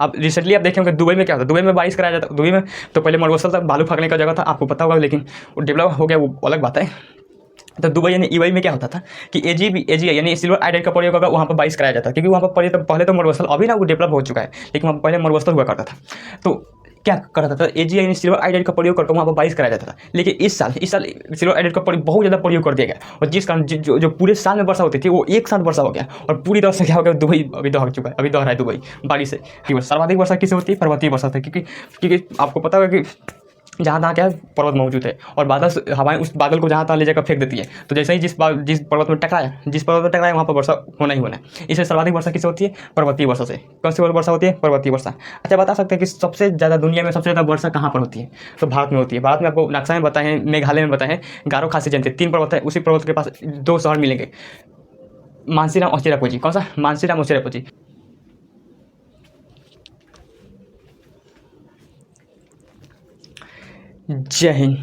अब रिसेंटली आप देखे होंगे दुबई में क्या होता है, दुबई में बारिश कराया जाता है। दुबई में तो पहले मरुस्थल था, बालू फेंकने का जगह था, आपको पता होगा, लेकिन वो डेवलप हो गया, वो अलग बात है। तो दुबई यानी ईवाई में क्या होता था कि एजी यानी सिल्वर आयोडाइड का प्रयोग होगा, वहाँ पर बारिश कराया जाता है, क्योंकि वहाँ पर पहले तो मरुस्थल, अभी ना वो डेवलप हो चुका है, लेकिन वहाँ पहले मरुस्थल हुआ करता था। तो क्या करता था, एजी यानी सिल्वर आयोडाइड का प्रयोग करके वहाँ पर बारिश कराया जाता था। लेकिन इस साल सिल्वर आयोडाइड का बहुत ज़्यादा प्रयोग कर दिया गया, और जिस कारण जो पूरे साल में वर्षा होती थी वो एक साथ वर्षा हो गया, और पूरी तरह से क्या हो गया, दुबई अभी दह चुका है, अभी दह रहा है दुबई बारिश से। सर्वाधिक वर्षा किससे होती है, पर्वतीय वर्षा से, क्योंकि आपको पता होगा कि जहाँ तहाँ क्या है, पर्वत मौजूद है, और बादल हवाएं उस बादल को जहाँ तहाँ ले जाकर फेंक देती है। तो जैसे ही जिस पर्वत में टकराया वहाँ पर वर्षा होना ही होना है। इससे सर्वाधिक वर्षा किससे होती है, पर्वतीय वर्षा से। कौन सी वर्षा होती है, पर्वतीय वर्षा। अच्छा, बता सकते हैं कि सबसे ज़्यादा दुनिया में सबसे ज़्यादा वर्षा कहाँ पर होती है, तो भारत में होती है। भारत में आपको नक्शा में बताए हैं, मेघालय में बताए हैं, गारो खासी जयंती 3 पर्वत है, उसी पर्वत के पास 2 शहर मिलेंगे, मानसीराम और चिरापुंजी। कौन सा, मानसीराम और चिरापुंजी। जय हिंद।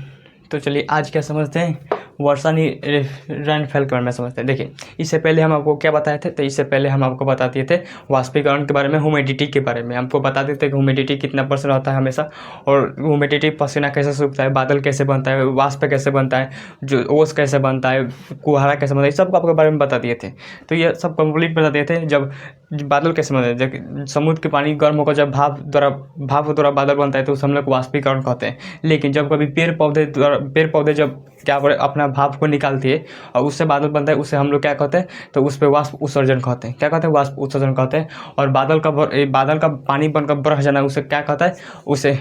तो चलिए आज क्या समझते हैं, वर्षा रेनफॉल के बारे में समझते हैं। देखिए, इससे पहले हम आपको क्या बताए थे, तो इससे पहले हम आपको बता दिए थे वाष्पीकरण के बारे में, ह्यूमिडिटी के बारे में। हमको बता देते हैं कि ह्यूमिडिटी कितना % रहता है हमेशा, और ह्यूमिडिटी पसीना कैसे सूखता है, बादल कैसे बनता है, वाष्प कैसे बनता है, जो ओस कैसे बनता है, कुहारा कैसे बनता है, सब आपके बारे में बता दिए थे। तो ये सब कंप्लीट बता दिए थे। जब बादल कैसे बनते हैं, जब समुद्र के पानी गर्म होकर जब भाप द्वारा बादल बनता है तो उसे हम लोग वाष्पीकरण कहते हैं। लेकिन जब कभी पेड़ पौधे जब क्या बोले अपना भाप को निकालती है और उससे बादल बनता है, उससे हम लोग क्या कहते हैं, तो उस पर वाष्प उत्सर्जन कहते हैं। क्या कहते हैं, वाष्प उत्सर्जन कहते हैं। और बादल का पानी बनकर बरस जाना, उसे क्या कहता है, उसे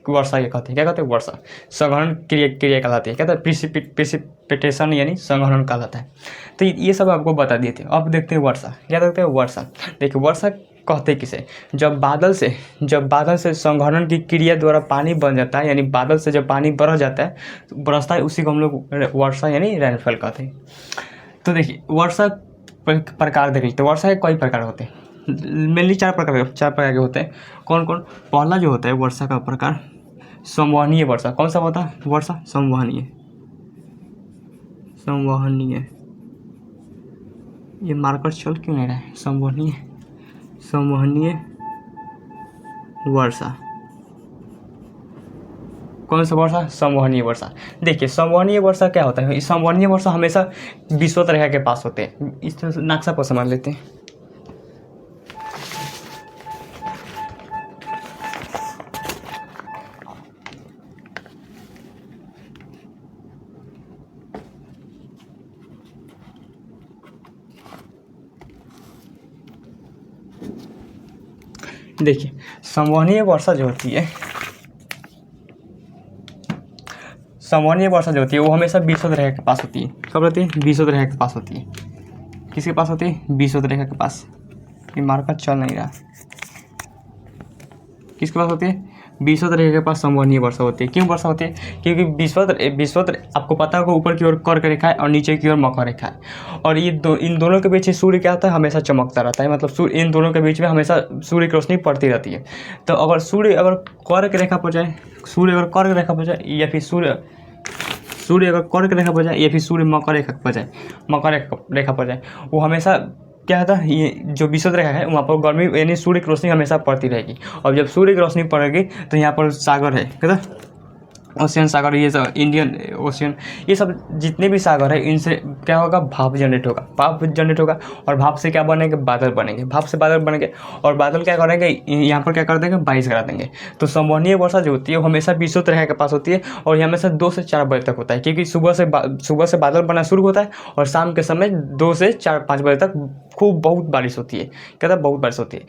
वर्षा ये कहते हैं। क्या कहते हैं, वर्षा। संघनन क्रिया कहलाती है। क्या कहते हैं, प्रिसिपिटेशन यानी संघनन कहलाता है। तो ये सब आपको बता दिए थे। अब देखते हैं वर्षा। क्या देखते हैं, वर्षा। देखिए, वर्षा कहते किसे, जब बादल से संघनन की क्रिया द्वारा पानी बन जाता है, यानी बादल से जब पानी बरसता है, उसी को हम लोग वर्षा यानी रेनफॉल कहते हैं। तो देखिए, वर्षा प्रकार देखिए, तो वर्षा के कई प्रकार होते हैं, मेनली 4 प्रकार के होते हैं। कौन कौन, पहला जो होता है वर्षा का प्रकार, संवहनीय वर्षा। कौन सा होता है, वर्षा संवहनीय। ये मार्कर चल क्यों नहीं रहा है, संवहनीय वर्षा। कौन सा वर्षा, संवहनीय वर्षा। देखिए, संवहनीय वर्षा क्या होता है, संवहनीय वर्षा हमेशा विषुवत रेखा के पास होते हैं। इस तरह से नक्शा को समझ लेते हैं। देखिए, संवहनीय वर्षा जो होती है, वो हमेशा विषुवत रेखा के पास होती है। कब रहती है, विषुवत रेखा के पास होती है। किसके पास होती है, विषुवत रेखा के पास। ये मार्कर चल नहीं रहा, किसके पास होती है, विषुवत रेखा के पास संवहनीय वर्षा होती है। क्यों वर्षा होती है, क्योंकि विषुवत आपको पता होगा ऊपर की ओर कर्क रेखा है और नीचे की ओर मकर रेखा है, और ये इन दोनों के बीच सूर्य क्या होता है, हमेशा चमकता रहता है। मतलब इन दोनों के बीच में हमेशा सूर्य की रोशनी पड़ती रहती है। तो अगर सूर्य कर्क रेखा पर जाए, या फिर सूर्य अगर कर्क रेखा पर जाए, या फिर सूर्य मकर रेखा पर जाए, वो हमेशा क्या होता है, ये जो विषुवत रेखा है वहाँ पर गर्मी यानी सूर्य की रोशनी हमेशा पड़ती रहेगी। और जब सूर्य की रोशनी पड़ेगी तो यहाँ पर सागर है, क्या ओशियन सागर, ये सब इंडियन ओशियन, ये सब जितने भी सागर है, इनसे क्या होगा, भाप जनरेट होगा। और भाप से क्या बनेंगे, बादल बनेंगे। और बादल क्या करेंगे, यहाँ पर क्या कर देंगे, बारिश करा देंगे। तो संवहनीय वर्षा जो होती है वो हमेशा विषुवत रेखा के पास होती है, और ये हमेशा 2 से 4 बजे तक होता है, क्योंकि सुबह से बादल बनना शुरू होता है, और शाम के समय 2 से 4-5 बजे तक बहुत बारिश होती है। कहता है, बहुत बारिश होती है।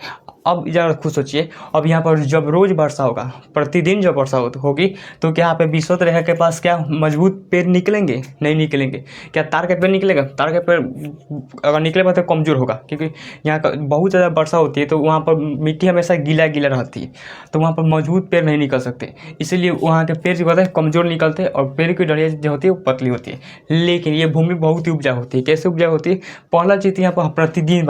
अब ज़रा खुद सोचिए, अब यहाँ पर जब रोज़ वर्षा होगा, प्रतिदिन जब वर्षा होगी, तो क्या यहाँ पे विषुवत रेखा के पास क्या मजबूत पेड़ निकलेंगे, नहीं निकलेंगे। क्या तार के पेड़ निकलेगा, तार के पेड़ अगर निकलेगा तो कमज़ोर होगा, क्योंकि यहाँ का बहुत ज़्यादा वर्षा होती है, तो वहाँ पर मिट्टी हमेशा गीला रहती है, तो वहाँ पर मजबूत पेड़ नहीं निकल सकते। इसीलिए वहाँ के पेड़ जो होते हैं कमज़ोर निकलते हैं, और पेड़ की डलिया जो होती है वो पतली होती है। लेकिन ये भूमि बहुत ही उपजाऊ होती है। कैसे उपजाऊ होती है, पहला चीज़ यहाँ पर प्रतिदिन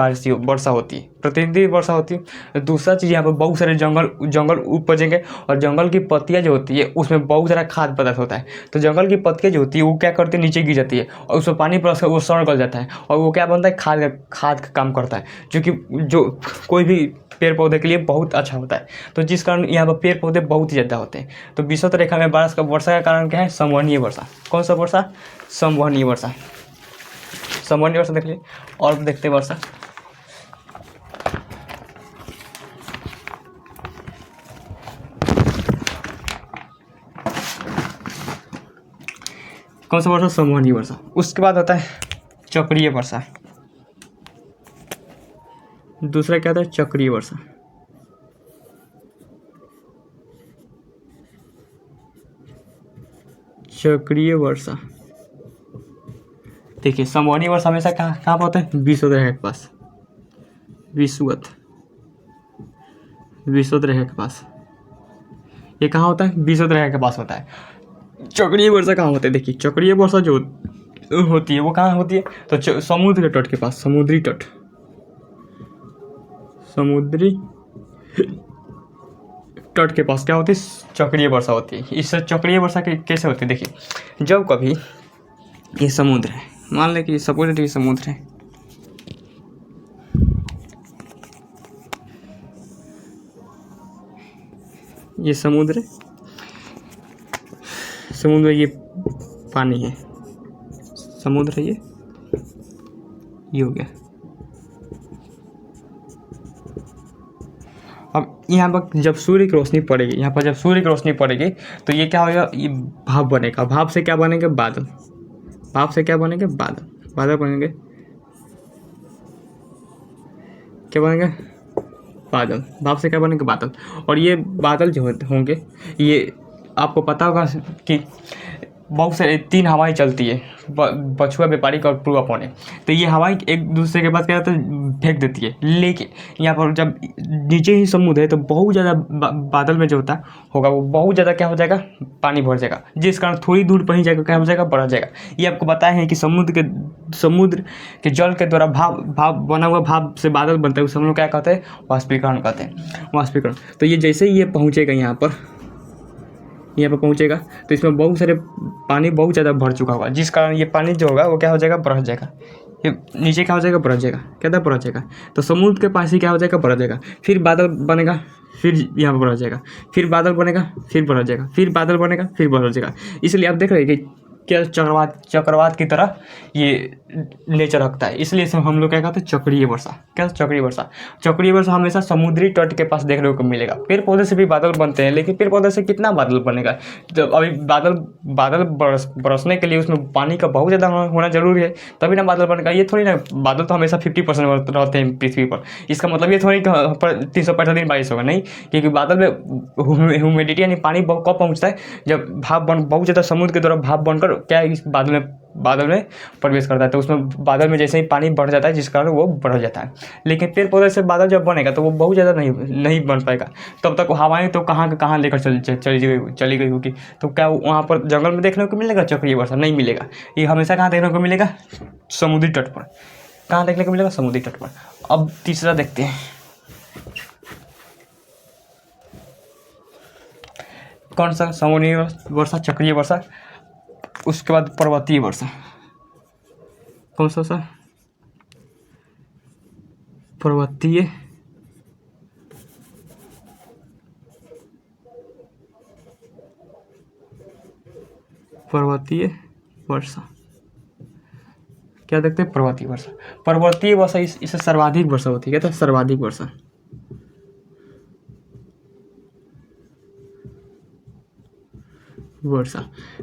वर्षा होती है। दूसरा चीज़, यहाँ पर बहुत सारे जंगल उपजेंगे, और जंगल की पत्तियाँ जो होती है उसमें बहुत सारा खाद्य पदार्थ होता है। तो जंगल की पत्तियाँ जो होती है वो क्या करती है, नीचे गिर जाती है, और उसमें पानी बरस कर वो सड़ गल जाता है, और वो क्या बनता है, खाद का काम करता है। जो कि कोई भी पेड़ पौधे के लिए बहुत अच्छा होता है। तो जिस कारण यहाँ पर पेड़ पौधे बहुत ही ज़्यादा होते हैं। तो विषुवत रेखा में वर्षा का कारण क्या है? संवहनीय वर्षा। कौन सा वर्षा? संवहनीय वर्षा। संवहनीय वर्षा देख लीजिए। और देखते हैं वर्षा। कौन सा वर्षा? संवहनीय वर्षा। उसके बाद आता है चक्रीय वर्षा। दूसरा क्या आता है? चक्रीय वर्षा। चक्रीय वर्षा। देखिए संवहनीय वर्षा हमेशा कहाँ पर होता है? विषुवत रेखा के पास। विषुवत रेखा के पास। ये कहाँ होता है? विषुवत रेखा के पास होता है। चक्रीय वर्षा कहाँ होता है? देखिए चक्रीय वर्षा जो होती है वो कहाँ होती है? तो समुद्र के तट के पास। समुद्री तट के पास क्या होती है? चक्रीय वर्षा होती है। इस चक्रीय वर्षा कैसे होती है? देखिए जब कभी ये समुद्र है, मान लें कि सपोज ये समुद्र है, ये समुद्र है, समुद्र ये पानी है, समुद्र है ये हो गया। अब यहाँ पर जब सूर्य की रोशनी पड़ेगी, यहाँ पर जब सूर्य की रोशनी पड़ेगी तो ये क्या होगा? ये भाप बनेगा। भाप से क्या बनेंगे? बादल। भाप से क्या बनेंगे? बादल। बादल बनेंगे, क्या बनेंगे? बादल। भाप से क्या बनेंगे? बादल। और ये बादल जो होंगे, ये आपको पता होगा कि बहुत सारे 3 हवाएं चलती है, पछुआ, व्यापारिक और पूर्वा पौने। तो ये हवाएं एक दूसरे के पास क्या होता है? फेंक देती है। लेकिन यहाँ पर जब नीचे ही समुद्र है तो बहुत ज़्यादा बादल में जो होगा वो बहुत ज़्यादा क्या हो जाएगा? पानी भर जाएगा, जिस कारण थोड़ी दूर पर ही जाकर क्या हो जाएगा? बढ़ जाएगा। ये आपको बताया है कि समुद्र के जल के द्वारा भाप बना हुआ, भाप से बादल बनता है, उसे हम लोग क्या कहते हैं? वाष्पीकरण कहते हैं। वाष्पीकरण। तो ये जैसे ही ये पहुँचेगा यहाँ पर पहुँचेगा तो इसमें बहुत सारे पानी बहुत ज़्यादा भर चुका होगा, जिस कारण ये पानी जो होगा वो क्या हो जाएगा? बरस जाएगा। ये नीचे क्या हो जाएगा? बरस जाएगा। क्या था? बरस जाएगा। तो समुद्र के पास ही क्या हो जाएगा? बरस जाएगा। फिर बादल बनेगा, फिर यहाँ पर बरस जाएगा, फिर बादल बनेगा, फिर बरस जाएगा, फिर बादल बनेगा, फिर बरस जाएगा। इसलिए आप देख रहे हैं कि क्या चक्रवात की तरह ये नेचर रखता है। इसलिए सब हम लोग क्या कहते हैं? चक्रीय वर्षा। क्या? चक्रीय वर्षा। चक्रीय वर्षा हमेशा समुद्री तट के पास देखने को मिलेगा। पेड़ पौधे से भी बादल बनते हैं, लेकिन पेड़ पौधे से कितना बादल बनेगा? तो अभी बादल बरसने के लिए उसमें पानी का बहुत ज़्यादा होना जरूरी है, तभी ना बादल बनेगा। ये थोड़ी ना, बादल तो हमेशा 50% रहते हैं पृथ्वी पर। इसका मतलब ये थोड़ी 365 दिन बारिश होगा, नहीं, क्योंकि बादल में ह्यूमिडिटी यानी पानी कब पहुँचता है? जब भाप बहुत ज़्यादा समुद्र के द्वारा भाप बनकर क्या इस बादल में प्रवेश करता है, तो उसमें बादल में जैसे ही पानी बढ़ जाता है, जिस कारण वो बढ़ जाता है। लेकिन पेड़ पौधे से बादल जब बनेगा तो वो बहुत ज़्यादा नहीं बन पाएगा। तब तक हवाएं तो कहाँ लेकर चली गई होगी। तो क्या वहाँ पर जंगल में देखने को मिलेगा चक्रीय वर्षा? नहीं मिलेगा। ये हमेशा कहाँ देखने को मिलेगा? समुद्री तट पर। कहाँ देखने को मिलेगा? समुद्री तट पर। अब तीसरा देखते हैं, कौन सा? संवहनीय वर्षा, चक्रीय वर्षा। उसके बाद पर्वतीय वर्षा। कौन सा? पर्वतीय वर्षा। क्या देखते हैं? पर्वतीय वर्षा। पर्वतीय वर्षा इससे सर्वाधिक वर्षा होती है। क्या? सर्वाधिक वर्षा।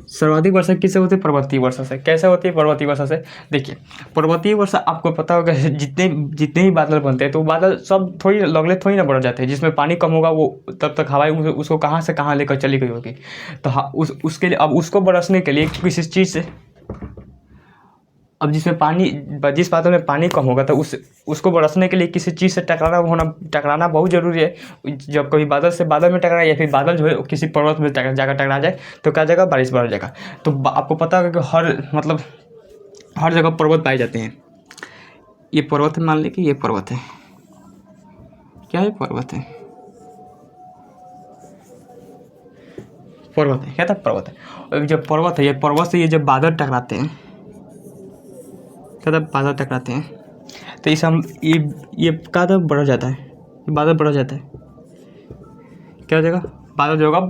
सर्वाधिक वर्षा किससे होती है? पर्वतीय वर्षा से। कैसे होती है पर्वतीय वर्षा से? देखिए पर्वतीय वर्षा आपको पता होगा, जितने ही बादल बनते हैं तो बादल सब थोड़ी ना बढ़ जाते हैं। जिसमें पानी कम होगा वो तब तक हवाएं उसको कहाँ से कहाँ लेकर चली गई होगी। तो उसके लिए अब उसको बरसने के लिए किसी चीज़ से, अब जिस बादल में पानी कम होगा तो उसको बरसने के लिए किसी चीज़ से टकराना बहुत ज़रूरी है। जब कभी बादल से बादल में टकराए या फिर बादल जो है किसी पर्वत में जाकर टकरा जाए तो क्या जाएगा? बारिश बढ़ जाएगा। तो आपको पता होगा कि हर जगह पर्वत पाए जाते हैं। ये पर्वत है, मान लें कि ये पर्वत है। क्या है? पर्वत है। क्या था? पर्वत है। जब पर्वत है, ये पर्वत से ये जब बादल टकराते हैं, बादल टकराते हैं तो इसे हम ये का बढ़ जाता है, बादल बढ़ जाता है, क्या हो जाएगा, बादल जो होगा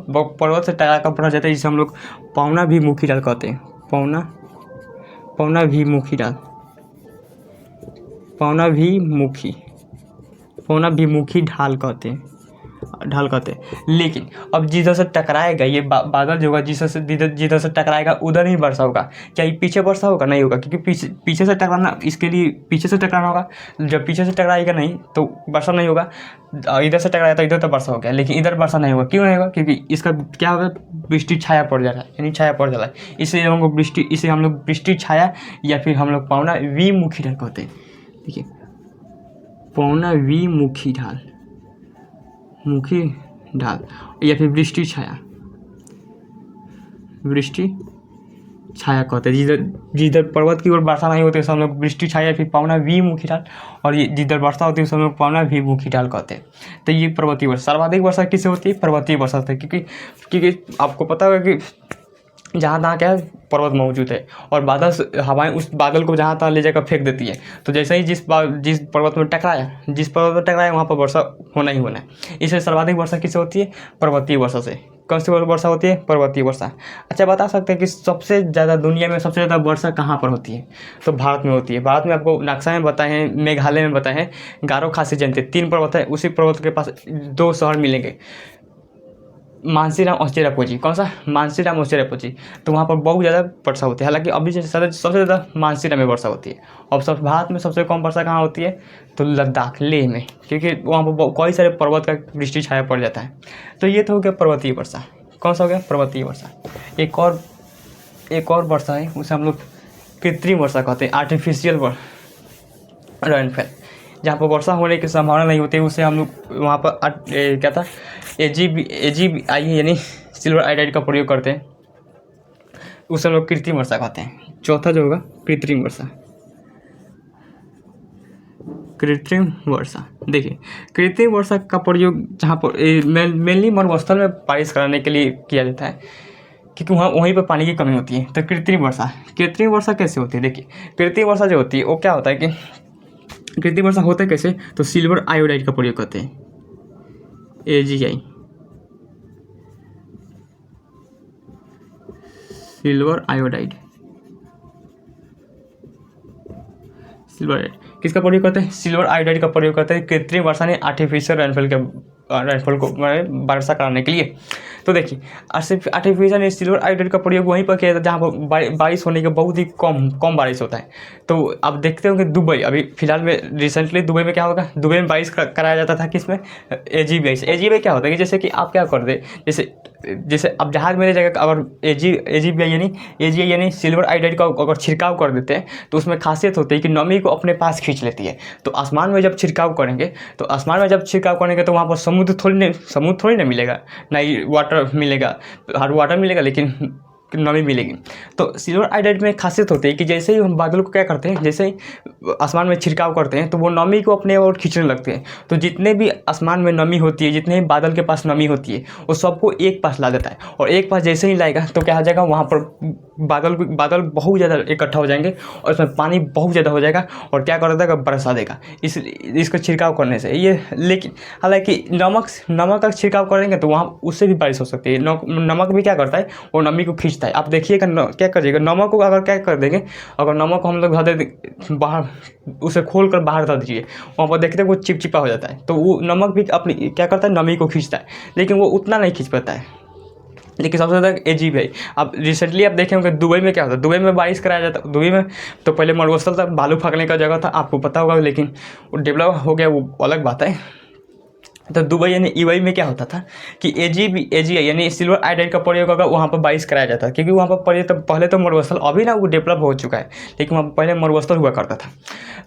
पर्वत से टकरा कर बढ़ जाता है, जिसे हम लोग पवनाभिमुखी ढाल कहते हैं। पवनाभिमुखी ढाल, पवनाभिमुखी ढाल कहते हैं, लेकिन अब जिधर से टकराएगा ये बादल जो होगा, जिधर से टकराएगा उधर ही वर्षा होगा। क्या ये पीछे वर्षा होगा? नहीं होगा, क्योंकि पीछे से टकराना, इसके लिए पीछे से टकराना होगा। जब पीछे से टकराएगा नहीं तो वर्षा नहीं होगा, इधर से टकराया तो इधर तो वर्षा हो गया, लेकिन इधर वर्षा नहीं होगा। क्यों नहीं होगा? क्योंकि इसका क्या होगा, वृष्टि छाया पड़ जा रहा है, यानी छाया पड़ जा रहा है। इसे हम लोग वृष्टि छाया या फिर हम लोग पवनाभिमुखी ढाल कहते हैं। देखिए, पवनाभिमुखी ढाल या फिर वृष्टि छाया कहते हैं। जिधर पर्वत की ओर वर्षा नहीं होती है हम लोग वृष्टि छाया या फिर पवनाभिमुखी ढाल, और ये जिधर वर्षा होती है हम लोग पवनाभिमुखी ढाल कहते हैं। तो ये पर्वतीय वर्षा, सर्वाधिक वर्षा किससे होती है? पर्वतीय वर्षा से, क्योंकि आपको पता होगा कि जहाँ तहाँ क्या है, पर्वत मौजूद है, और बादल, हवाएं उस बादल को जहाँ तहाँ ले जाकर फेंक देती है। तो जैसे ही जिस पर्वत में टकराया वहाँ पर वर्षा होना ही होना है। इससे सर्वाधिक वर्षा किससे होती है? पर्वतीय वर्षा से। कौन सी वर्षा होती है? पर्वतीय वर्षा। अच्छा, बता सकते हैं कि सबसे ज़्यादा दुनिया में सबसे ज़्यादा वर्षा कहाँ पर होती है? तो भारत में होती है। भारत में आपको नक्शा में बताए हैं, मेघालय में बताए हैं, गारो खासी जयंती 3 पर्वत है, उसी पर्वत के पास 2 शहर मिलेंगे, मानसीराम और चेरापूंजी। कौन सा? मानसीराम और चेरापूंजी। तो वहाँ पर बहुत ज़्यादा वर्षा होती है। हालांकि अभी सबसे ज़्यादा मानसीराम में वर्षा होती है। और भारत में सबसे कम वर्षा कहाँ होती है? तो लद्दाख, लेह में, क्योंकि वहाँ पर कई सारे पर्वत का वृष्टि छाया पड़ जाता है। तो ये तो हो गया पर्वतीय वर्षा। कौन सा हो गया? पर्वतीय वर्षा। एक और वर्षा है, उसे हम लोग कृत्रिम वर्षा कहते हैं, आर्टिफिशियल रेनफॉल। जहाँ पर वर्षा होने की संभावना नहीं होती, उसे हम लोग वहाँ पर क्या था, AgI यानी सिल्वर आयोडाइड का प्रयोग करते हैं, उसे हम लोग कृत्रिम वर्षा कहते हैं। चौथा जो होगा कृत्रिम वर्षा। देखिए, कृत्रिम वर्षा का प्रयोग जहाँ पर मेनली मरुस्थल में बारिश कराने के लिए किया जाता है, क्योंकि वहीं पर पानी की कमी होती है। तो कृत्रिम वर्षा कैसे होती है? देखिए, कृत्रिम वर्षा जो होती है वो क्या होता है कि कृत्रिम वर्षा होता है कैसे, तो सिल्वर आयोडाइड का प्रयोग करते हैं, AgI, सिल्वर आयोडाइड। किसका प्रयोग करते हैं? सिल्वर आयोडाइड का प्रयोग करते हैं कृत्रिम वर्षा ने आर्टिफिशियल रेनफॉल को वर्षा कराने के लिए। तो देखिए, आर्टिफिशियल सिल्वर आयोडाइड का प्रयोग वहीं पर किया जाता है जहाँ पर बारिश होने के बहुत ही कम बारिश होता है। तो आप देखते होंगे दुबई, अभी फिलहाल में रिसेंटली दुबई में क्या होगा, दुबई में बारिश कराया जाता था किसमें? AgI से। AgI क्या होता है कि जैसे कि आप क्या कर दे, जैसे अब जहाज में जगह अगर AgI यानी सिल्वर आयोडाइड का अगर छिड़काव कर देते हैं तो उसमें खासियत होती है कि नमी को अपने पास खींच लेती है। तो आसमान में जब छिड़काव करेंगे तो वहाँ पर समुद्र थोड़ी ना मिलेगा, ना ही वाटर मिलेगा, हर वाटर मिलेगा लेकिन नमी मिलेगी। तो सिल्वर आयोडाइड में खासियत होती है कि जैसे ही हम बादल को क्या करते हैं, जैसे ही आसमान में छिड़काव करते हैं तो वो नमी को अपने ओर खींचने लगते हैं। तो जितने भी आसमान में नमी होती है, जितने भी बादल के पास नमी होती है, वो सबको एक पास ला देता है। और एक पास जैसे ही लाएगा तो क्या हो जाएगा, वहाँ पर बादल बहुत ज़्यादा इकट्ठा हो जाएंगे और उसमें पानी बहुत ज़्यादा हो जाएगा और क्या कर देगा, बरसा देगा इसका छिड़काव करने से। ये लेकिन हालांकि नमक का छिड़काव करेंगे तो वहाँ उससे भी बारिश हो सकती है। नमक भी क्या करता है, वो नमी को खींचता है। आप देखिएगा क्या करिएगा, नमक को अगर क्या कर देंगे, अगर नमक को हम लोग धर दे बाहर, उसे खोल कर बाहर धर दीजिए, वहाँ पर देखते हैं वो चिपचिपा हो जाता है। तो वो नमक भी अपनी क्या करता है, नमी को खींचता है, लेकिन वो उतना नहीं खींच पाता है। लेकिन सबसे ज़्यादा AgI। अब रिसेंटली आप देखे होंगे दुबई में क्या होता है, दुबई में बारिश कराया जाता है। दुबई में तो पहले मरुस्थल था, बालू फेंकने का जगह था, आपको पता होगा, लेकिन वो डेवलप हो गया, वो अलग बात है। तो दुबई यानी EY में क्या होता था कि AgI यानी सिल्वर आयोडाइड का प्रयोग होगा, वहाँ पर बारिश कराया जाता है, क्योंकि वहाँ पर पहले तो मरुस्थल, अभी ना वो डेवलप हो चुका है, लेकिन वहाँ पहले मरुस्थल हुआ करता था।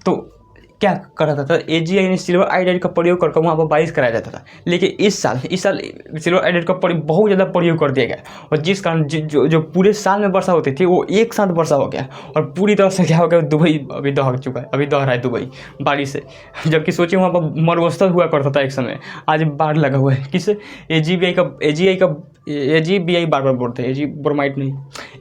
तो क्या करता था, AgI यानी सिल्वर आयोडाइड का प्रयोग करके वहाँ पर बारिश कराया जाता था। लेकिन इस साल सिल्वर आयोडाइड का बहुत ज़्यादा प्रयोग कर दिया गया, और जिस कारण जो पूरे साल में वर्षा होती थी वो एक साथ वर्षा हो गया, और पूरी तरह से क्या हो गया, दुबई अभी दह चुका है, अभी दह रहा है दुबई बारिश से। जबकि सोचिए वहाँ पर मरुस्थल हुआ करता था एक समय, आज बाढ़ लगा हुआ है। किस AgI का AgBi बार बार बोलते हैं, Ag ब्रोमाइड नहीं,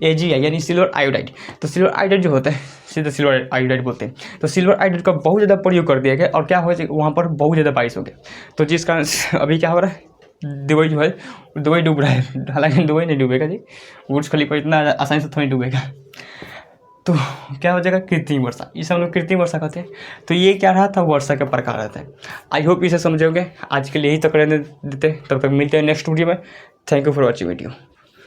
AgI यानी सिल्वर आयोडाइड। तो सिल्वर आयोडाइड जो होता है सीधे सिल्वर आयोडाइड बोलते हैं। तो सिल्वर आयोडाइड का बहुत ज़्यादा प्रयोग कर दिया गया और क्या हो वहाँ पर बहुत ज़्यादा बारिश हो गया। तो जिस कारण अभी क्या हो रहा है, दुबई जो है दुबई डूब रहा है। हालांकि दुबई नहीं डूबेगा जी, बुर्ज खलीफा इतना आसानी से थोड़ी डूबेगा। तो क्या हो जाएगा, कृत्रिम वर्षा, इसे हम लोग कृत्रिम वर्षा कहते हैं। तो ये क्या रहा था, वर्षा के प्रकार रहते हैं। आई होप इसे समझोगे। आज के लिए यही तक रहने देते, तब तक मिलते हैं नेक्स्ट वीडियो में। Thank you for watching video.